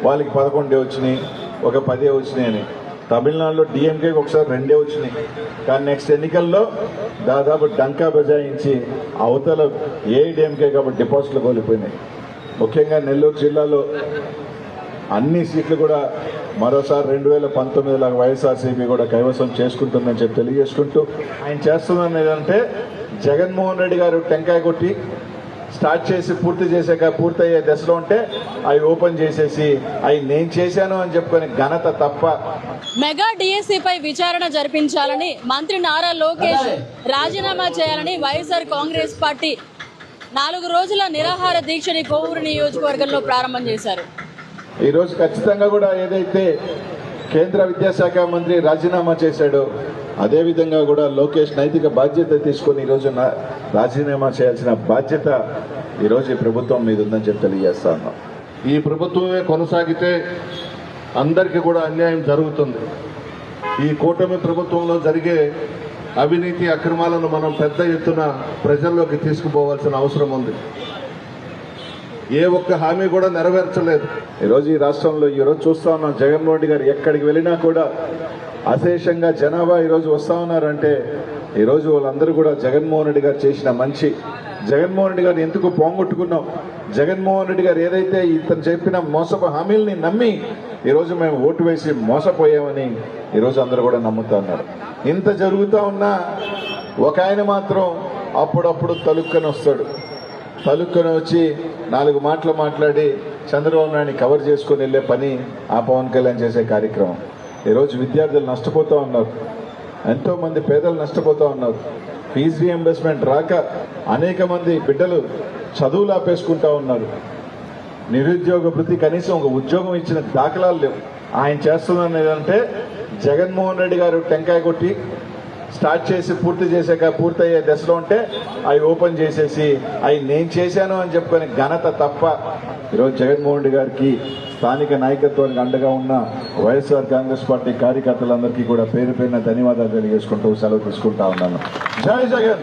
వాళ్ళకి 11 వచ్చినాయి, ఒక 10 వచ్చినాయి అని. తమిళనాడులో డిఎంకేకి ఒకసారి 2 వచ్చినాయి. కానీ నెక్స్ట్ ఎన్నికల్లో దాదాపు డంకా బజాయించి అవతల ఏఐడిఎంకే కాబట్టి డిపాజిట్లు కోల్పోయినాయి. ముఖ్యంగా నెల్లూరు జిల్లాలో అన్ని సీట్లు కూడా మరోసారి 2019 లాగా వైఎస్ఆర్సీపీ కూడా కైవసం చేసుకుంటుందని చెప్పి తెలియజేసుకుంటూ, ఆయన చేస్తున్నది ఏంటంటే జగన్మోహన్ రెడ్డి గారు టెంకాయ కొట్టి స్టార్ట్ చేసి పూర్తయ్యే దశలో ఉంటే అవి ఓపెన్ చేసేసి అవి నేను చేశాను అని చెప్పుకొని ఘనత తప్ప. మెగా డిఎస్సీపై విచారణ జరిపించాలని మంత్రి నారా లోకేష్ రాజీనామా చేయాలని వైఎస్ఆర్ కాంగ్రెస్ పార్టీ 4 రోజుల నిరాహార దీక్షని కోవూరు నియోజకవర్గంలో ప్రారంభం చేశారు. ఈరోజు ఖచ్చితంగా కూడా ఏదైతే కేంద్ర విద్యాశాఖ మంత్రి రాజీనామా చేశాడో అదేవిధంగా కూడా లోకేష్ నైతిక బాధ్యత తీసుకొని ఈరోజు రాజీనామా చేయాల్సిన బాధ్యత ఈరోజు ఈ ప్రభుత్వం మీద ఉందని చెప్పి తెలియజేస్తా ఉన్నాం. ఈ ప్రభుత్వమే కొనసాగితే అందరికీ కూడా అన్యాయం జరుగుతుంది. ఈ కూటమి ప్రభుత్వంలో జరిగే అవినీతి అక్రమాలను మనం పెద్ద ఎత్తున ప్రజల్లోకి తీసుకుపోవాల్సిన అవసరం ఉంది. ఏ ఒక్క హామీ కూడా నెరవేర్చలేదు. ఈరోజు ఈ రాష్ట్రంలో ఈరోజు చూస్తా ఉన్నాం, జగన్మోహన్ రెడ్డి గారు ఎక్కడికి వెళ్ళినా కూడా అశేషంగా జనాభా ఈరోజు వస్తూ ఉన్నారంటే ఈరోజు వాళ్ళందరూ కూడా జగన్మోహన్ రెడ్డి గారు చేసిన మంచి. జగన్మోహన్ రెడ్డి గారు ఎందుకు పోగొట్టుకున్నాం, జగన్మోహన్ రెడ్డి గారు ఏదైతే ఇతను చెప్పిన మోసపు హామీలని నమ్మి ఈరోజు మేము ఓటు వేసి మోసపోయామని ఈరోజు అందరూ కూడా నమ్ముతా ఉన్నారు. ఇంత జరుగుతూ ఉన్నా ఒక ఆయన మాత్రం అప్పుడప్పుడు తలుక్కని వస్తాడు. తలుక్కని వచ్చి 4 మాటలు మాట్లాడి చంద్రబాబు నాయుడిని కవర్ చేసుకుని వెళ్ళే పని ఆ పవన్ కళ్యాణ్ చేసే కార్యక్రమం. ఈరోజు విద్యార్థులు నష్టపోతూ ఉన్నారు, ఎంతోమంది పేదలు నష్టపోతూ ఉన్నారు. ఫీజు రీఎంబర్స్మెంట్ రాక అనేక మంది బిడ్డలు చదువులు ఆపేసుకుంటా ఉన్నారు. నిరుద్యోగ వృత్తి కనీసం ఒక ఉద్యోగం ఇచ్చిన దాఖలాలు లేవు. ఆయన చేస్తున్నది ఏంటంటే జగన్మోహన్ రెడ్డి గారు టెంకాయ కొట్టి స్టార్ట్ చేసి పూర్తయ్యే దశలో ఉంటే అవి ఓపెన్ చేసేసి అవి నేను చేశాను అని చెప్పుకొని ఘనత తప్ప. ఈరోజు జగన్మోహన్ రెడ్డి గారికి స్థానిక నాయకత్వానికి అండగా ఉన్న వైఎస్ఆర్ కాంగ్రెస్ పార్టీ కార్యకర్తలందరికీ కూడా పేరు పేరున ధన్యవాదాలు తెలియజేసుకుంటూ సెలవు తీసుకుంటా ఉన్నాను. జై జగన్.